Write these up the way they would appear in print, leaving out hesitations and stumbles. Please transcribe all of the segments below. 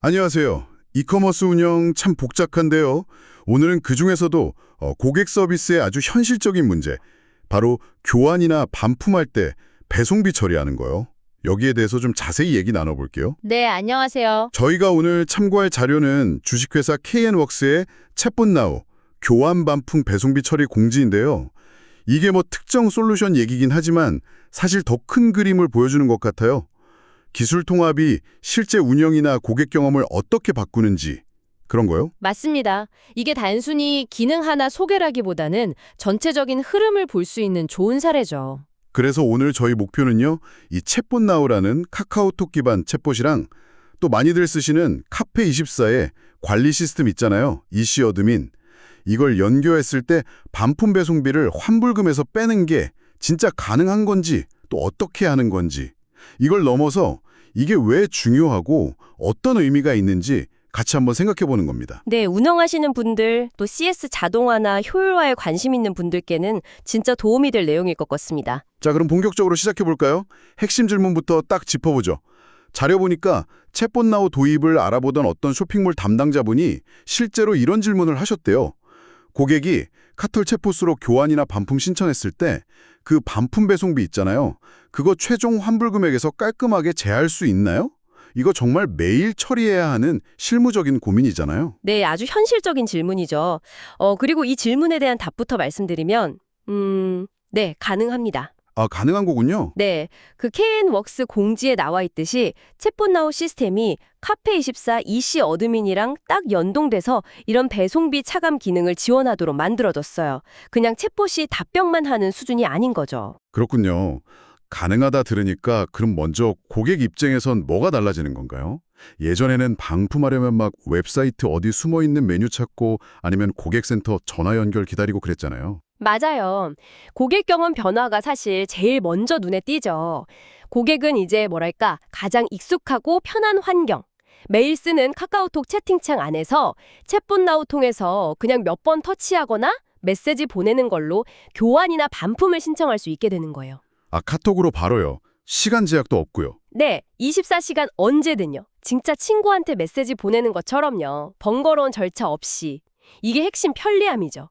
안녕하세요. 이커머스 운영 참 복잡한데요. 오늘은 그중에서도 고객 서비스의 아주 현실적인 문제, 바로 교환이나 반품할 때 배송비 처리하는 거요. 여기에 대해서 좀 자세히 얘기 나눠볼게요. 네, 안녕하세요. 저희가 오늘 참고할 자료는 주식회사 KN웍스의 챗봇 나우 교환 반품 배송비 처리 공지인데요. 이게 뭐 특정 솔루션 얘기긴 하지만 사실 더 큰 그림을 보여주는 것 같아요. 기술 통합이 실제 운영이나 고객 경험을 어떻게 바꾸는지 그런 거요? 맞습니다. 이게 단순히 기능 하나 소개라기보다는 전체적인 흐름을 볼 수 있는 좋은 사례죠. 그래서 오늘 저희 목표는요. 이 챗봇 나우라는 카카오톡 기반 챗봇이랑 또 많이들 쓰시는 카페24의 관리 시스템 있잖아요. 이시 어드민. 이걸 연결했을 때 반품 배송비를 환불금에서 빼는 게 진짜 가능한 건지 또 어떻게 하는 건지 이걸 넘어서 이게 왜 중요하고 어떤 의미가 있는지 같이 한번 생각해 보는 겁니다. 네, 운영하시는 분들, 또 CS 자동화나 효율화에 관심 있는 분들께는 진짜 도움이 될 내용일 것 같습니다. 자, 그럼 본격적으로 시작해 볼까요? 핵심 질문부터 딱 짚어보죠. 자료 보니까 챗봇 나우 도입을 알아보던 어떤 쇼핑몰 담당자분이 실제로 이런 질문을 하셨대요. 고객이 카톨 챗봇으로 교환이나 반품 신청했을 때 그 반품 배송비 있잖아요. 그거 최종 환불 금액에서 깔끔하게 제할 수 있나요? 이거 정말 매일 처리해야 하는 실무적인 고민이잖아요. 네, 아주 현실적인 질문이죠. 그리고 이 질문에 대한 답부터 말씀드리면, 네, 가능합니다. 아, 가능한 거군요. 네, 그 KN웍스 공지에 나와 있듯이 챗봇 나우 시스템이 카페24 이시 어드민이랑 딱 연동돼서 이런 배송비 차감 기능을 지원하도록 만들어졌어요. 그냥 챗봇이 답변만 하는 수준이 아닌 거죠. 그렇군요. 가능하다 들으니까 그럼 먼저 고객 입장에선 뭐가 달라지는 건가요? 예전에는 반품하려면 막 웹사이트 어디 숨어있는 메뉴 찾고 아니면 고객센터 전화 연결 기다리고 그랬잖아요. 맞아요. 고객 경험 변화가 사실 제일 먼저 눈에 띄죠. 고객은 이제 뭐랄까 가장 익숙하고 편한 환경, 매일 쓰는 카카오톡 채팅창 안에서 챗봇 나우 통해서 그냥 몇 번 터치하거나 메시지 보내는 걸로 교환이나 반품을 신청할 수 있게 되는 거예요. 아, 카톡으로 바로요. 시간 제약도 없고요. 네, 24시간 언제든요. 진짜 친구한테 메시지 보내는 것처럼요. 번거로운 절차 없이. 이게 핵심 편리함이죠.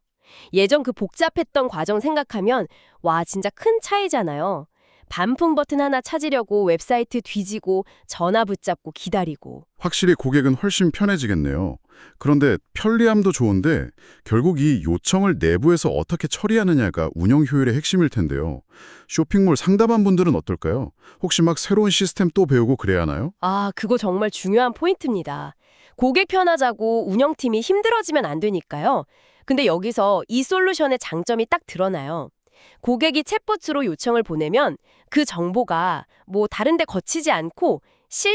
예전 그 복잡했던 과정 생각하면 와 진짜 큰 차이잖아요. 반품 버튼 하나 찾으려고 웹사이트 뒤지고 전화 붙잡고 기다리고. 확실히 고객은 훨씬 편해지겠네요. 그런데 편리함도 좋은데 결국 이 요청을 내부에서 어떻게 처리하느냐가 운영 효율의 핵심일 텐데요. 쇼핑몰 상담한 분들은 어떨까요? 혹시 막 새로운 시스템 또 배우고 그래야 하나요? 아, 그거 정말 중요한 포인트입니다. 고객 편하자고 운영팀이 힘들어지면 안 되니까요. 근데 여기서 이 솔루션의 장점이 딱 드러나요. 고객이 챗봇으로 요청을 보내면 그 정보가 뭐 다른 데 거치지 않고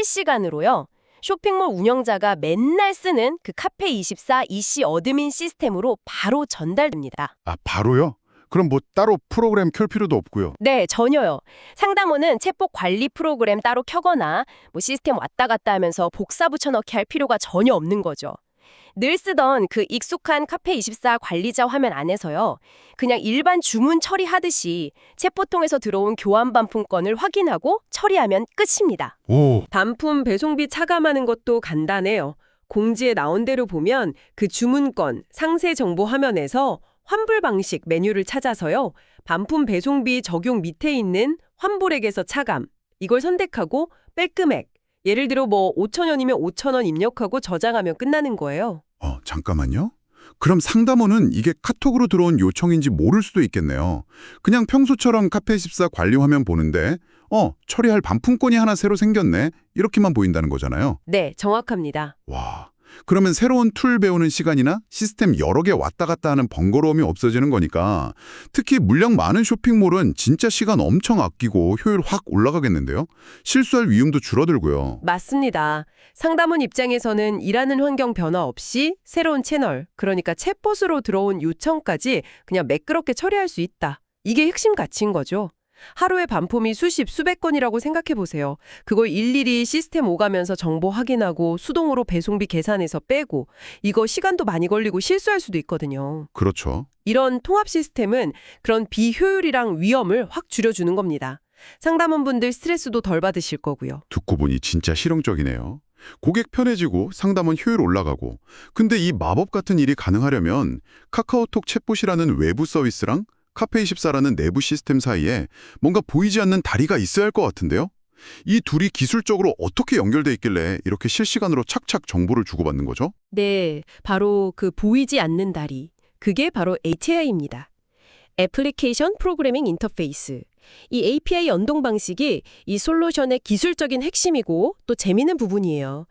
실시간으로요. 쇼핑몰 운영자가 맨날 쓰는 그 카페24 이시 어드민 시스템으로 바로 전달됩니다. 아, 바로요? 그럼 뭐 따로 프로그램 켤 필요도 없고요. 네, 전혀요. 상담원은 챗봇 관리 프로그램 따로 켜거나 뭐 시스템 왔다 갔다 하면서 복사 붙여넣기 할 필요가 전혀 없는 거죠. 늘 쓰던 그 익숙한 카페24 관리자 화면 안에서요. 그냥 일반 주문 처리하듯이 챗봇 통해서 들어온 교환 반품건을 확인하고 처리하면 끝입니다. 오, 반품 배송비 차감하는 것도 간단해요. 공지에 나온 대로 보면 그 주문건, 상세 정보 화면에서 환불 방식 메뉴를 찾아서요. 반품 배송비 적용 밑에 있는 환불액에서 차감. 이걸 선택하고 뺄 금액. 예를 들어 뭐 5,000원이면 5,000원 입력하고 저장하면 끝나는 거예요. 잠깐만요. 그럼 상담원은 이게 카톡으로 들어온 요청인지 모를 수도 있겠네요. 그냥 평소처럼 카페24 관리 화면 보는데 처리할 반품건이 하나 새로 생겼네. 이렇게만 보인다는 거잖아요. 네, 정확합니다. 와, 그러면 새로운 툴 배우는 시간이나 시스템 여러 개 왔다 갔다 하는 번거로움이 없어지는 거니까 특히 물량 많은 쇼핑몰은 진짜 시간 엄청 아끼고 효율 확 올라가겠는데요? 실수할 위험도 줄어들고요. 맞습니다. 상담원 입장에서는 일하는 환경 변화 없이 새로운 채널, 그러니까 챗봇으로 들어온 요청까지 그냥 매끄럽게 처리할 수 있다. 이게 핵심 가치인 거죠. 하루에 반품이 수십, 수백 건이라고 생각해 보세요. 그걸 일일이 시스템 오가면서 정보 확인하고 수동으로 배송비 계산해서 빼고 이거 시간도 많이 걸리고 실수할 수도 있거든요. 그렇죠. 이런 통합 시스템은 그런 비효율이랑 위험을 확 줄여주는 겁니다. 상담원분들 스트레스도 덜 받으실 거고요. 듣고 보니 진짜 실용적이네요. 고객 편해지고 상담원 효율 올라가고. 근데 이 마법 같은 일이 가능하려면 카카오톡 챗봇이라는 외부 서비스랑 카페24라는 내부 시스템 사이에 뭔가 보이지 않는 다리가 있어야 할 것 같은데요? 이 둘이 기술적으로 어떻게 연결돼 있길래 이렇게 실시간으로 착착 정보를 주고받는 거죠? 네, 바로 그 보이지 않는 다리. 그게 바로 API입니다. 애플리케이션 프로그래밍 인터페이스. 이 API 연동 방식이 이 솔루션의 기술적인 핵심이고 또 재미있는 부분이에요.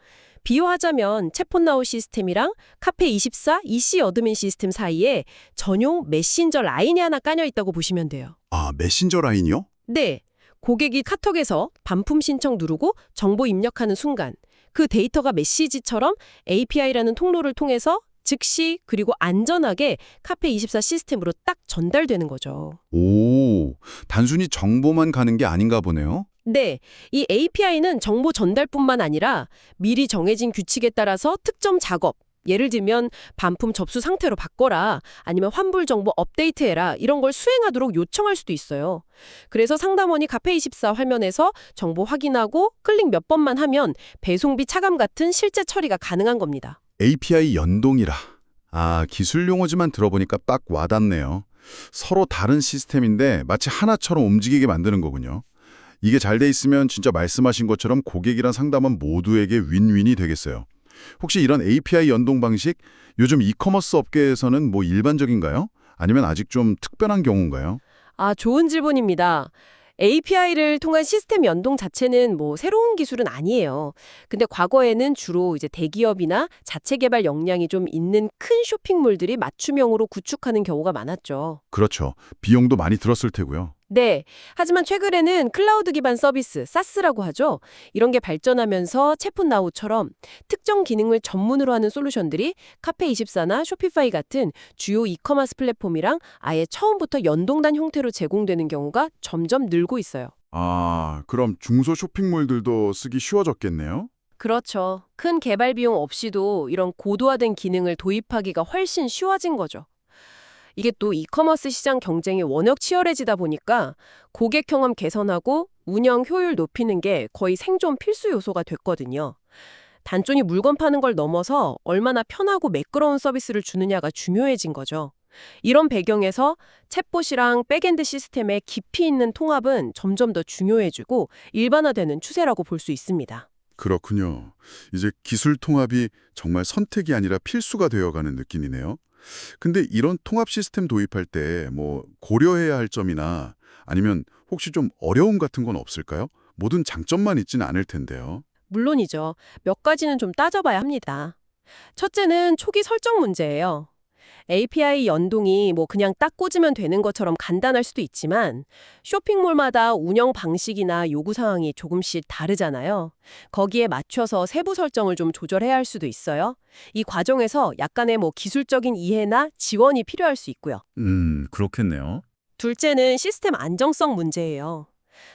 비유하자면 챗폰 나우 시스템이랑 카페24 EC 어드민 시스템 사이에 전용 메신저 라인이 하나 까여 있다고 보시면 돼요. 아, 메신저 라인이요? 네. 고객이 카톡에서 반품 신청 누르고 정보 입력하는 순간 그 데이터가 메시지처럼 API라는 통로를 통해서 즉시 그리고 안전하게 카페24 시스템으로 딱 전달되는 거죠. 오, 단순히 정보만 가는 게 아닌가 보네요. 네, 이 API는 정보 전달뿐만 아니라 미리 정해진 규칙에 따라서 특정 작업, 예를 들면 반품 접수 상태로 바꿔라, 아니면 환불 정보 업데이트해라 이런 걸 수행하도록 요청할 수도 있어요. 그래서 상담원이 카페24 화면에서 정보 확인하고 클릭 몇 번만 하면 배송비 차감 같은 실제 처리가 가능한 겁니다. API 연동이라. 아, 기술 용어지만 들어보니까 딱 와닿네요. 서로 다른 시스템인데 마치 하나처럼 움직이게 만드는 거군요. 이게 잘 돼 있으면 진짜 말씀하신 것처럼 고객이랑 상담원 모두에게 윈윈이 되겠어요. 혹시 이런 API 연동 방식 요즘 이커머스 업계에서는 뭐 일반적인가요? 아니면 아직 좀 특별한 경우인가요? 아, 좋은 질문입니다. API를 통한 시스템 연동 자체는 뭐 새로운 기술은 아니에요. 근데 과거에는 주로 이제 대기업이나 자체 개발 역량이 좀 있는 큰 쇼핑몰들이 맞춤형으로 구축하는 경우가 많았죠. 그렇죠. 비용도 많이 들었을 테고요. 네. 하지만 최근에는 클라우드 기반 서비스, 사스라고 하죠. 이런 게 발전하면서 챗폰 나우처럼 특정 기능을 전문으로 하는 솔루션들이 카페24나 쇼피파이 같은 주요 이커머스 플랫폼이랑 아예 처음부터 연동된 형태로 제공되는 경우가 점점 늘고 있어요. 아, 그럼 중소 쇼핑몰들도 쓰기 쉬워졌겠네요? 그렇죠. 큰 개발 비용 없이도 이런 고도화된 기능을 도입하기가 훨씬 쉬워진 거죠. 이게 또 이커머스 시장 경쟁이 워낙 치열해지다 보니까 고객 경험 개선하고 운영 효율 높이는 게 거의 생존 필수 요소가 됐거든요. 단순히 물건 파는 걸 넘어서 얼마나 편하고 매끄러운 서비스를 주느냐가 중요해진 거죠. 이런 배경에서 챗봇이랑 백엔드 시스템의 깊이 있는 통합은 점점 더 중요해지고 일반화되는 추세라고 볼 수 있습니다. 그렇군요. 이제 기술 통합이 정말 선택이 아니라 필수가 되어가는 느낌이네요. 근데 이런 통합 시스템 도입할 때 뭐 고려해야 할 점이나 아니면 혹시 좀 어려움 같은 건 없을까요? 모든 장점만 있지는 않을 텐데요. 물론이죠. 몇 가지는 좀 따져봐야 합니다. 첫째는 초기 설정 문제예요. API 연동이 뭐 그냥 딱 꽂으면 되는 것처럼 간단할 수도 있지만 쇼핑몰마다 운영 방식이나 요구 사항이 조금씩 다르잖아요. 거기에 맞춰서 세부 설정을 좀 조절해야 할 수도 있어요. 이 과정에서 약간의 뭐 기술적인 이해나 지원이 필요할 수 있고요. 그렇겠네요. 둘째는 시스템 안정성 문제예요.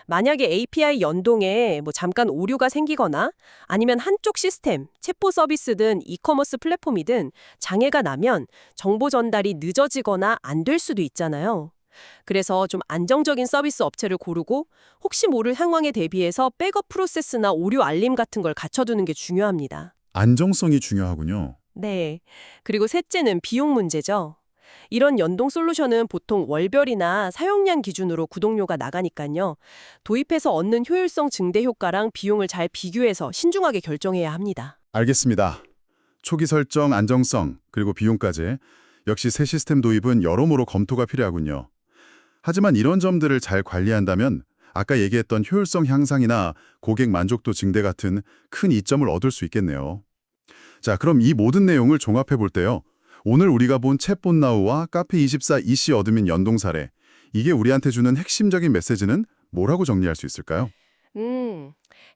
만약에 API 연동에 뭐 잠깐 오류가 생기거나 아니면 한쪽 시스템, 챗봇 서비스든 이커머스 플랫폼이든 장애가 나면 정보 전달이 늦어지거나 안 될 수도 있잖아요. 그래서 좀 안정적인 서비스 업체를 고르고 혹시 모를 상황에 대비해서 백업 프로세스나 오류 알림 같은 걸 갖춰두는 게 중요합니다. 안정성이 중요하군요. 네. 그리고 셋째는 비용 문제죠. 이런 연동 솔루션은 보통 월별이나 사용량 기준으로 구독료가 나가니까요. 도입해서 얻는 효율성 증대 효과랑 비용을 잘 비교해서 신중하게 결정해야 합니다. 알겠습니다. 초기 설정, 안정성, 그리고 비용까지 역시 새 시스템 도입은 여러모로 검토가 필요하군요. 하지만 이런 점들을 잘 관리한다면 아까 얘기했던 효율성 향상이나 고객 만족도 증대 같은 큰 이점을 얻을 수 있겠네요. 자, 그럼 이 모든 내용을 종합해 볼 때요. 오늘 우리가 본 챗봇 나우와 카페24 EC 어드민 연동 사례, 이게 우리한테 주는 핵심적인 메시지는 뭐라고 정리할 수 있을까요?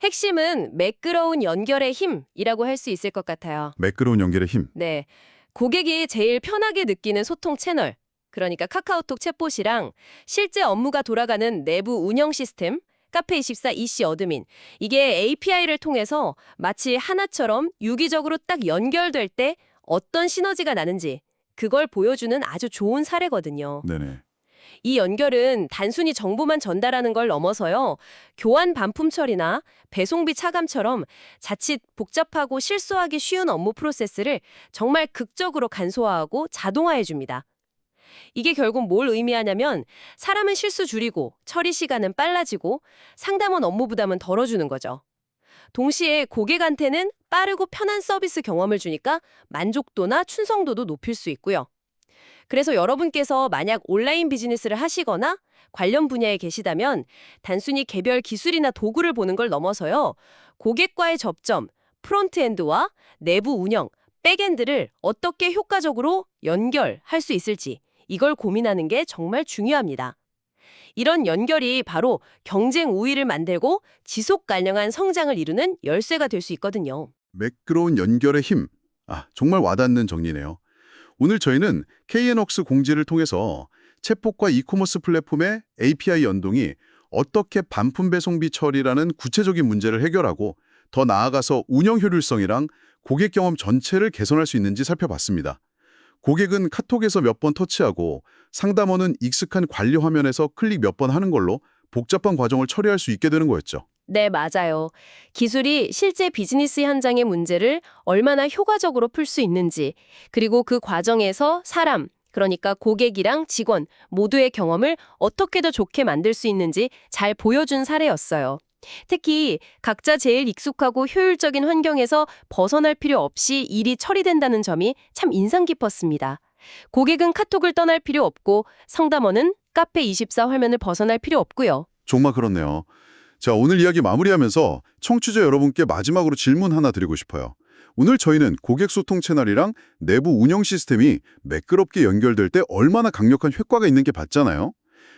핵심은 매끄러운 연결의 힘이라고 할 수 있을 것 같아요. 매끄러운 연결의 힘. 네. 고객이 제일 편하게 느끼는 소통 채널, 그러니까 카카오톡 챗봇이랑 실제 업무가 돌아가는 내부 운영 시스템, 카페24 EC 어드민, 이게 API를 통해서 마치 하나처럼 유기적으로 딱 연결될 때 어떤 시너지가 나는지 그걸 보여주는 아주 좋은 사례거든요. 네네. 이 연결은 단순히 정보만 전달하는 걸 넘어서요. 교환 반품 처리나 배송비 차감처럼 자칫 복잡하고 실수하기 쉬운 업무 프로세스를 정말 극적으로 간소화하고 자동화해 줍니다. 이게 결국 뭘 의미하냐면 사람은 실수 줄이고 처리 시간은 빨라지고 상담원 업무 부담은 덜어주는 거죠. 동시에 고객한테는 빠르고 편한 서비스 경험을 주니까 만족도나 충성도도 높일 수 있고요. 그래서 여러분께서 만약 온라인 비즈니스를 하시거나 관련 분야에 계시다면 단순히 개별 기술이나 도구를 보는 걸 넘어서요. 고객과의 접점, 프론트엔드와 내부 운영, 백엔드를 어떻게 효과적으로 연결할 수 있을지 이걸 고민하는 게 정말 중요합니다. 이런 연결이 바로 경쟁 우위를 만들고 지속 가능한 성장을 이루는 열쇠가 될 수 있거든요. 매끄러운 연결의 힘. 정말 와닿는 정리네요. 오늘 저희는 KN웍스 공지를 통해서 챗봇과 이코머스 플랫폼의 API 연동이 어떻게 반품 배송비 처리라는 구체적인 문제를 해결하고 더 나아가서 운영 효율성이랑 고객 경험 전체를 개선할 수 있는지 살펴봤습니다. 고객은 카톡에서 몇 번 터치하고 상담원은 익숙한 관리 화면에서 클릭 몇 번 하는 걸로 복잡한 과정을 처리할 수 있게 되는 거였죠. 네, 맞아요. 기술이 실제 비즈니스 현장의 문제를 얼마나 효과적으로 풀 수 있는지, 그리고 그 과정에서 사람, 그러니까 고객이랑 직원 모두의 경험을 어떻게 더 좋게 만들 수 있는지 잘 보여준 사례였어요. 특히 각자 제일 익숙하고 효율적인 환경에서 벗어날 필요 없이 일이 처리된다는 점이 참 인상 깊었습니다. 고객은 카톡을 떠날 필요 없고 상담원은 카페24 화면을 벗어날 필요 없고요. 정말 그렇네요. 자, 오늘 이야기 마무리하면서 청취자 여러분께 마지막으로 질문 하나 드리고 싶어요. 오늘 저희는 고객 소통 채널이랑 내부 운영 시스템이 매끄럽게 연결될 때 얼마나 강력한 효과가 있는 게 봤잖아요.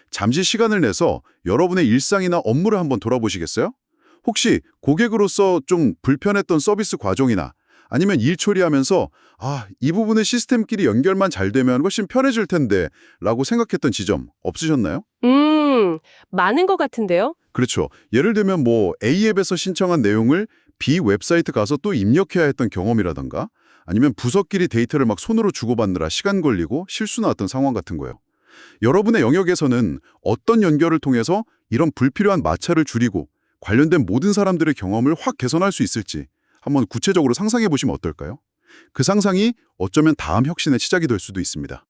잠시 시간을 내서 여러분의 일상이나 업무를 한번 돌아보시겠어요? 혹시 고객으로서 좀 불편했던 서비스 과정이나 아니면 일 처리하면서 이 부분은 시스템끼리 연결만 잘 되면 훨씬 편해질 텐데 라고 생각했던 지점 없으셨나요? 많은 것 같은데요? 그렇죠. 예를 들면 A앱에서 신청한 내용을 B 웹사이트 가서 또 입력해야 했던 경험이라던가 아니면 부서끼리 데이터를 막 손으로 주고받느라 시간 걸리고 실수 나왔던 상황 같은 거예요. 여러분의 영역에서는 어떤 연결을 통해서 이런 불필요한 마찰을 줄이고 관련된 모든 사람들의 경험을 확 개선할 수 있을지 한번 구체적으로 상상해 보시면 어떨까요? 그 상상이 어쩌면 다음 혁신의 시작이 될 수도 있습니다.